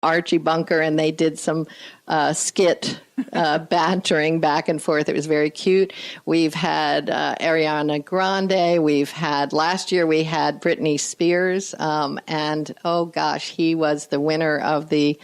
Archie Bunker, and they did some skit bantering back and forth. It was very cute. We've had Ariana Grande. Last year we had Britney Spears, and oh gosh, he was the winner of the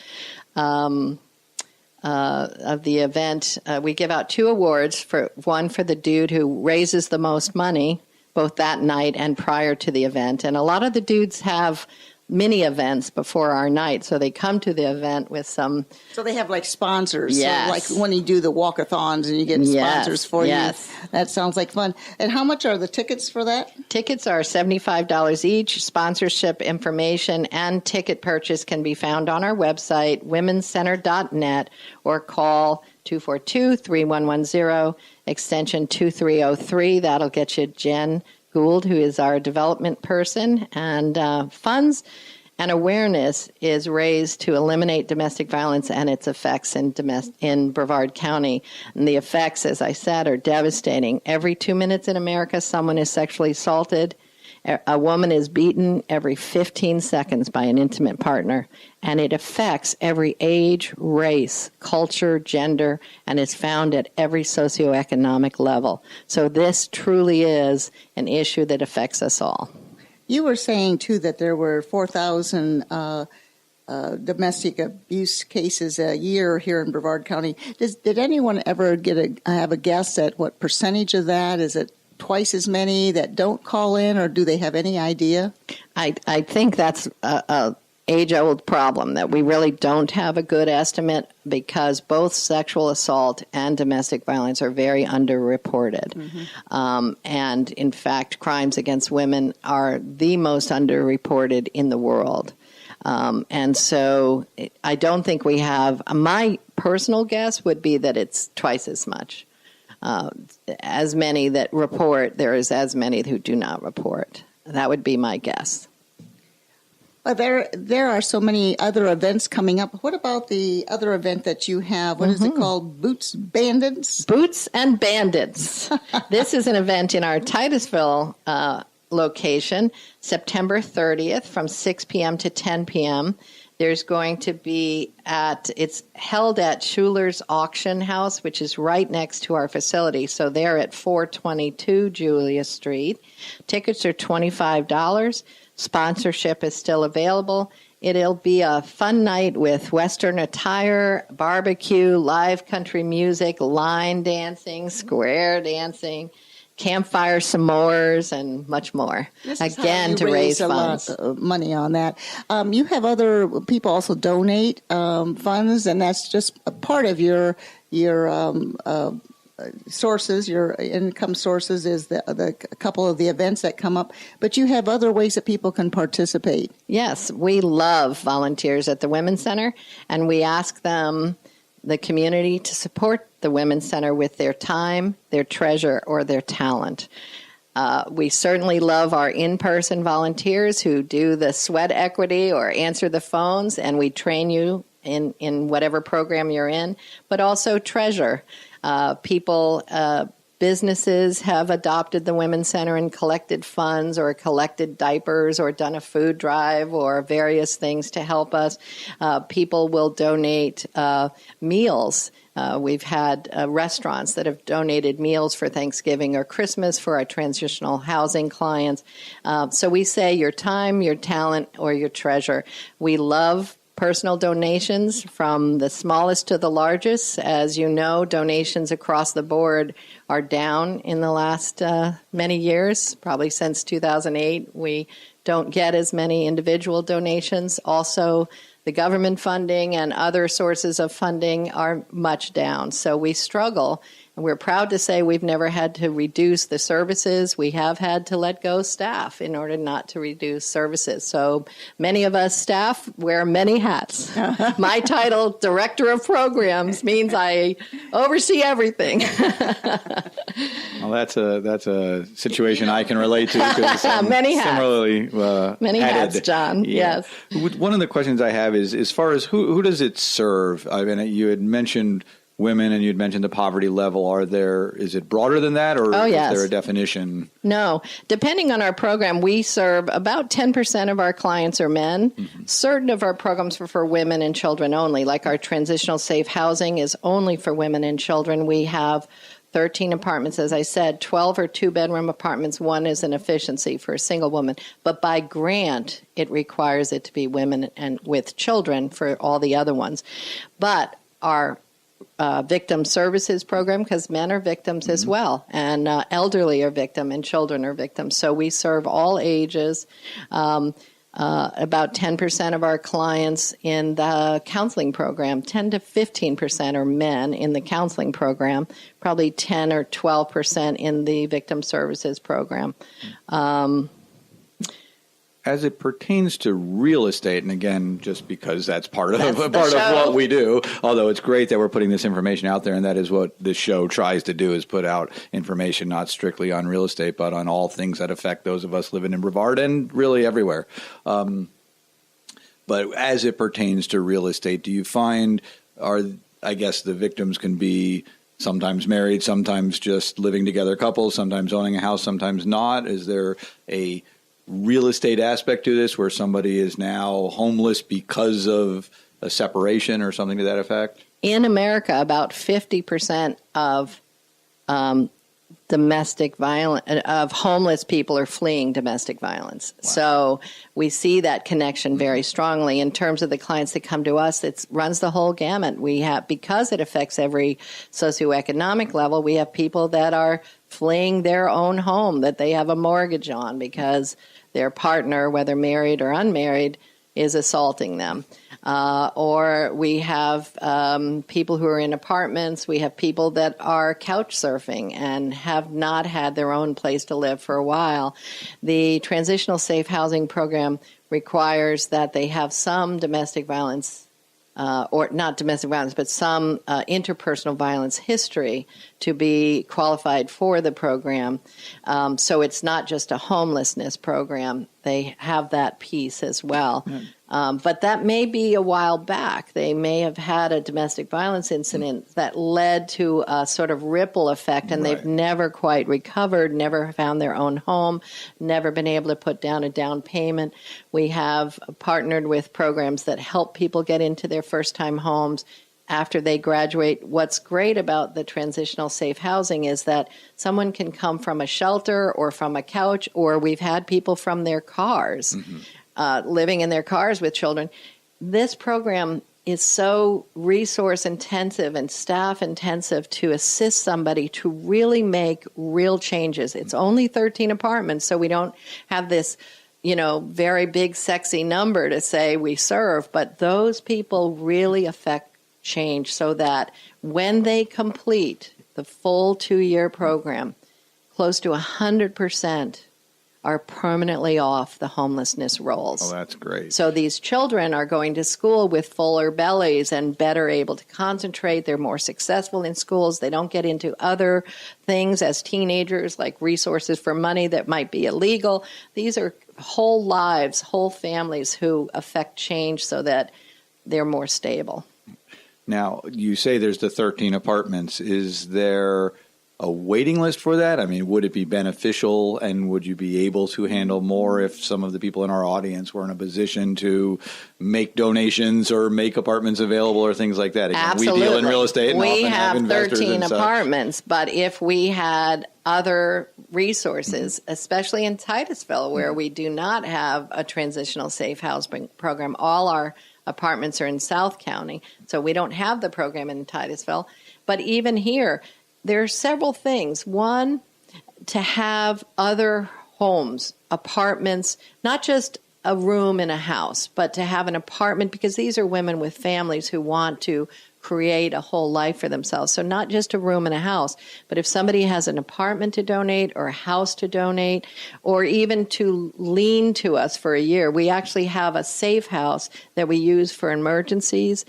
event. We give out 2 awards, one for the dude who raises the most money, both that night and prior to the event. And a lot of the dudes have mini events before our night, so they come to the event with some. So they have like sponsors. Yes. So like when you do the walkathons and you get sponsors for you. That sounds like fun. And how much are the tickets for that? Tickets are $75 each. Sponsorship information and ticket purchase can be found on our website, womenscenter.net, or call 242-3110, extension 2303. That'll get you Jen Gould, who is our development person, and funds and awareness is raised to eliminate domestic violence and its effects in Brevard County. And the effects, as I said, are devastating. Every 2 minutes in America, someone is sexually assaulted. A woman is beaten every 15 seconds by an intimate partner, and it affects every age, race, culture, gender, and is found at every socioeconomic level. So this truly is an issue that affects us all. You were saying, too, that there were 4,000 domestic abuse cases a year here in Brevard County. Did anyone ever have a guess at what percentage of that? Is it twice as many that don't call in, or do they have any idea? I think that's a age-old problem, that we really don't have a good estimate because both sexual assault and domestic violence are very underreported. Mm-hmm. And in fact, crimes against women are the most underreported in the world. And so I don't think we have, my personal guess would be that it's twice as much. As many that report, there is as many who do not report. That would be my guess. Well, there are so many other events coming up. What about the other event that you have? What is it called? Boots Bandits? Boots and Bandits. This is an event in our Titusville location, September 30th from 6 p.m. to 10 p.m. There's going to be it's held at Schuler's Auction House, which is right next to our facility. So they're at 422 Julia Street. Tickets are $25. Sponsorship is still available. It'll be a fun night with Western attire, barbecue, live country music, line dancing, square dancing, campfire s'mores, and much more. Again, to raise funds. A lot of money on that. You have other people also donate funds, and that's just a part of your sources. Your income sources is the couple of the events that come up. But you have other ways that people can participate. Yes, we love volunteers at the Women's Center, and we ask them, the community, to support the Women's Center with their time, their treasure, or their talent. We certainly love our in-person volunteers who do the sweat equity or answer the phones, and we train you in whatever program you're in, but also treasure. Businesses have adopted the Women's Center and collected funds or collected diapers or done a food drive or various things to help us. People will donate meals. We've had restaurants that have donated meals for Thanksgiving or Christmas for our transitional housing clients. So we say your time, your talent, or your treasure. We love personal donations from the smallest to the largest. As you know, donations across the board are down in the last many years, probably since 2008. We don't get as many individual donations. Also, the government funding and other sources of funding are much down. So we struggle. And we're proud to say we've never had to reduce the services. We have had to let go staff in order not to reduce services. So many of us staff wear many hats. My title, Director of Programs, means I oversee everything. Well, that's a situation I can relate to. Many hats. Similarly, many hats, John. Yeah. Yes. One of the questions I have is, as far as who does it serve? I mean, you had mentioned women, and you'd mentioned the poverty level. Is it broader than that, or is yes. there a definition? No. Depending on our program, we serve about 10% of our clients are men. Mm-hmm. Certain of our programs are for women and children only, like our transitional safe housing is only for women and children. We have 13 apartments, as I said, 12 are two-bedroom apartments. One is an efficiency for a single woman. But by grant, it requires it to be women and with children for all the other ones. But our victim services program, because men are victims as well, and elderly are victims, and children are victims. So we serve all ages. About 10% of our clients in the counseling program, 10 to 15% are men in the counseling program, probably 10 or 12% in the victim services program. As it pertains to real estate, and again, just because that's part of what we do, although it's great that we're putting this information out there, and that is what this show tries to do, is put out information not strictly on real estate, but on all things that affect those of us living in Brevard and really everywhere. But as it pertains to real estate, do you find, I guess the victims can be sometimes married, sometimes just living together couples, sometimes owning a house, sometimes not? Is there a real estate aspect to this where somebody is now homeless because of a separation or something to that effect? In America, about 50% of domestic violence, of homeless people are fleeing domestic violence. Wow. So we see that connection very strongly. In terms of the clients that come to us, it runs the whole gamut. We have, because it affects every socioeconomic level, we have people that are fleeing their own home that they have a mortgage on because their partner, whether married or unmarried, is assaulting them. Or we have people who are in apartments. We have people that are couch surfing and have not had their own place to live for a while. The Transitional Safe Housing Program requires that they have some domestic violence, or not domestic violence, but some interpersonal violence history to be qualified for the program. So it's not just a homelessness program. They have that piece as well. But that may be a while back. They may have had a domestic violence incident that led to a sort of ripple effect, and they've never quite recovered, never found their own home, never been able to put down a down payment. We have partnered with programs that help people get into their first-time homes after they graduate. What's great about the transitional safe housing is that someone can come from a shelter or from a couch, or we've had people from their cars, living in their cars with children. This program is so resource intensive and staff intensive to assist somebody to really make real changes. It's only 13 apartments, so we don't have this, very big, sexy number to say we serve, but those people really affect change so that when they complete the full 2-year program, close to 100% are permanently off the homelessness rolls. Oh, that's great. So these children are going to school with fuller bellies and better able to concentrate. They're more successful in schools. They don't get into other things as teenagers, like resources for money that might be illegal. These are whole lives, whole families who affect change so that they're more stable. Now, you say there's the 13 apartments. Is there a waiting list for that? I mean, would it be beneficial, and would you be able to handle more if some of the people in our audience were in a position to make donations or make apartments available or things like that? Again, absolutely. We deal in real estate and we often have investors 13 and such. apartments, but if we had other resources, especially in Titusville, where we do not have a transitional safe housing program, all our apartments are in South County, so we don't have the program in Titusville. But even here, there are several things. One, to have other homes, apartments, not just a room in a house, but to have an apartment, because these are women with families who want to create a whole life for themselves. So not just a room in a house, but if somebody has an apartment to donate or a house to donate, or even to lean to us for a year. We actually have a safe house that we use for emergencies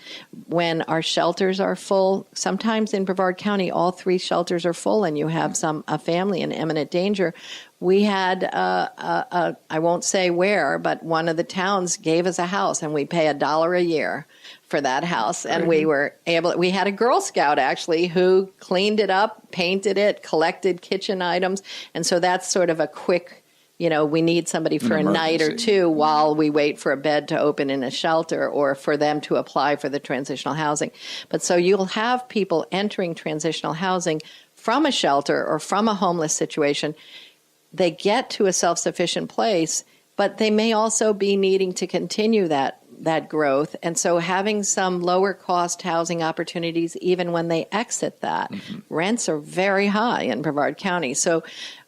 when our shelters are full. Sometimes in Brevard County, all 3 shelters are full and you have a family in imminent danger. We had, I won't say where, but one of the towns gave us a house, and we pay $1 a year for that house. And we had a Girl Scout actually who cleaned it up, painted it, collected kitchen items. And so that's sort of a quick, we need somebody for a night or two while we wait for a bed to open in a shelter or for them to apply for the transitional housing. But so you'll have people entering transitional housing from a shelter or from a homeless situation. They get to a self-sufficient place, but they may also be needing to continue that growth. And so having some lower cost housing opportunities, even when they exit that, rents are very high in Brevard County. So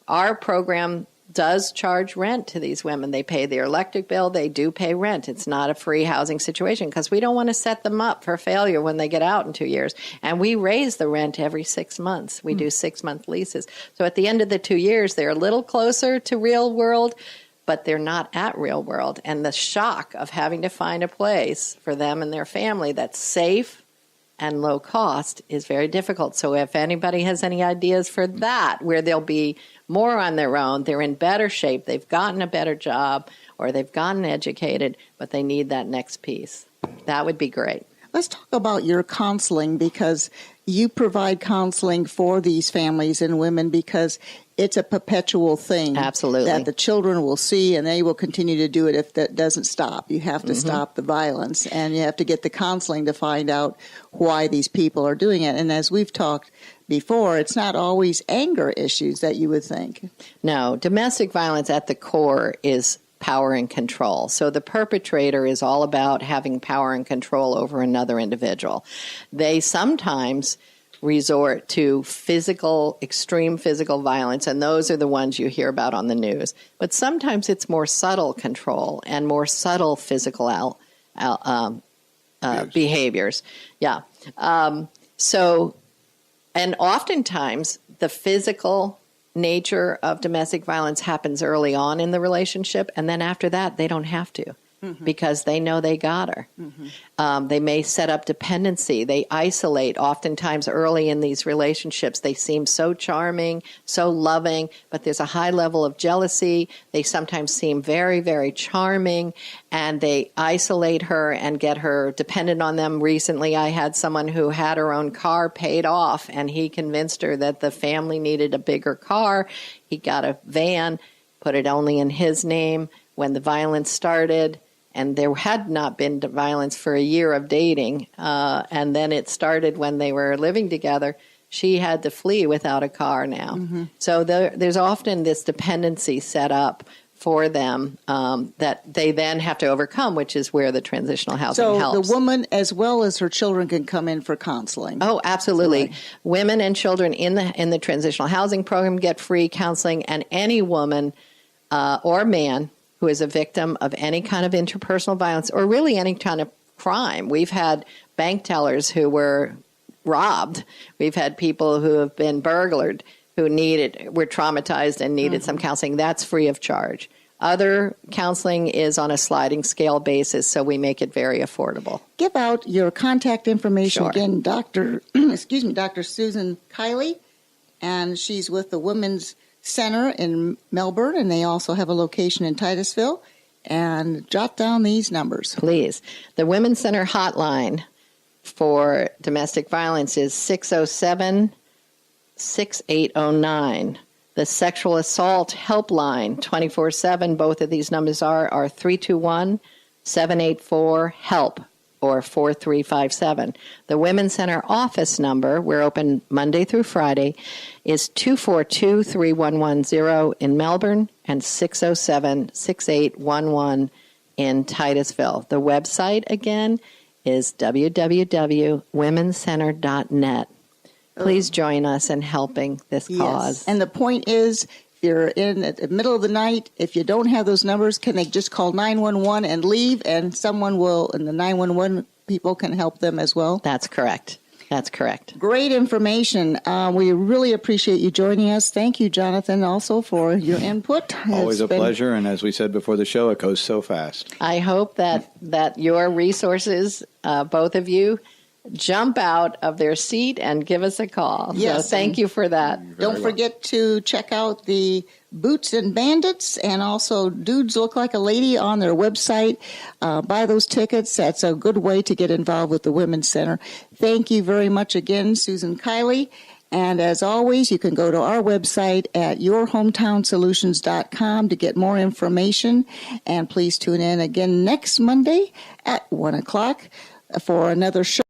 our program does charge rent to these women. They pay their electric bill. They do pay rent. It's not a free housing situation because we don't want to set them up for failure when they get out in 2 years. And we raise the rent every 6 months. We do 6-month leases. So at the end of the 2 years, they're a little closer to real world, but they're not at real world. And the shock of having to find a place for them and their family that's safe and low cost is very difficult. So if anybody has any ideas for that, where they'll be more on their own, they're in better shape, they've gotten a better job, or they've gotten educated, but they need that next piece, that would be great. Let's talk about your counseling, because you provide counseling for these families and women because it's a perpetual thing. Absolutely. That the children will see, and they will continue to do it if that doesn't stop. You have to stop the violence, and you have to get the counseling to find out why these people are doing it. And as we've talked before, it's not always anger issues that you would think. No, domestic violence at the core is power and control. So the perpetrator is all about having power and control over another individual. They sometimes resort to extreme physical violence, and those are the ones you hear about on the news. But sometimes it's more subtle control and more subtle physical behaviors. Yeah. And oftentimes the physical nature of domestic violence happens early on in the relationship, and then after that they don't have to because they know they got her. They may set up dependency. They isolate. Oftentimes early in these relationships they seem so charming, so loving, but there's a high level of jealousy. They sometimes seem very, very charming, and they isolate her and get her dependent on them. Recently I had someone who had her own car paid off, and he convinced her that the family needed a bigger car. He got a van, put it only in his name. When the violence started, and there had not been violence for a year of dating, and then it started when they were living together, she had to flee without a car now. So there's often this dependency set up for them that they then have to overcome, which is where the transitional housing helps. So the woman as well as her children can come in for counseling. Oh, absolutely. Right. Women and children in the transitional housing program get free counseling, and any woman or man who is a victim of any kind of interpersonal violence or really any kind of crime. We've had bank tellers who were robbed. We've had people who have been burglared who were traumatized and needed some counseling. That's free of charge. Other counseling is on a sliding scale basis, so we make it very affordable. Give out your contact information again, Dr. Susan Kiley, and she's with the Women's Center in Melbourne, and they also have a location in Titusville. And jot down these numbers. Please. The Women's Center hotline for domestic violence is 607-6809. The sexual assault helpline, 24/7, both of these numbers are 321-784-HELP or 4357. The Women's Center office number, we're open Monday through Friday, is 242-3110 in Melbourne and 607-6811 in Titusville. The website, again, is www.womenscenter.net. Please join us in helping this cause. And the point is, if you're in at the middle of the night, if you don't have those numbers, can they just call 911 and leave, and someone will, and the 911 people can help them as well? That's correct. That's correct. Great information. We really appreciate you joining us. Thank you, Jonathan, also for your input. Always a pleasure, and as we said before the show, it goes so fast. I hope that your resources, both of you, jump out of their seat and give us a call. Yes, so thank you for that. Don't forget to check out the Boots and Bandits and also Dudes Look Like a Lady on their website. Buy those tickets. That's a good way to get involved with the Women's Center. Thank you very much again, Susan Kiley. And as always, you can go to our website at yourhometownsolutions.com to get more information. And please tune in again next Monday at 1 o'clock for another show.